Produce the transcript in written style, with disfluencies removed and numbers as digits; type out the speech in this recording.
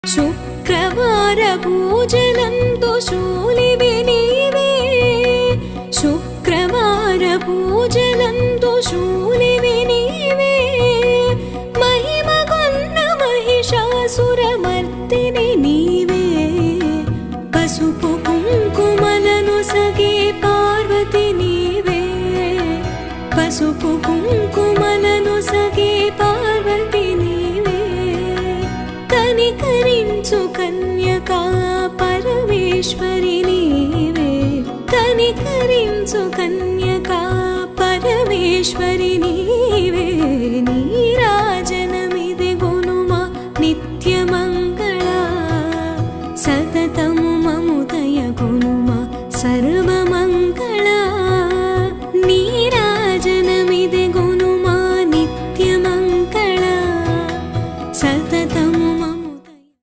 శుక్రవార పూజలందు శూలివి నీవే శుక్రవార పూజలందు శూలివి నీవే మహిమగొన్న మహిషాసురమర్దిని నీవే పసుపు కుంకుమలను సగే పార్వతి నీవే పసుపు కుంకుమలను సగే పార్వతి నీవే కనికరించు కన్యకా పరమేశ్వరి నీవే కనికరించు కన్యకా పరమేశ్వరి నీవే నీరాజ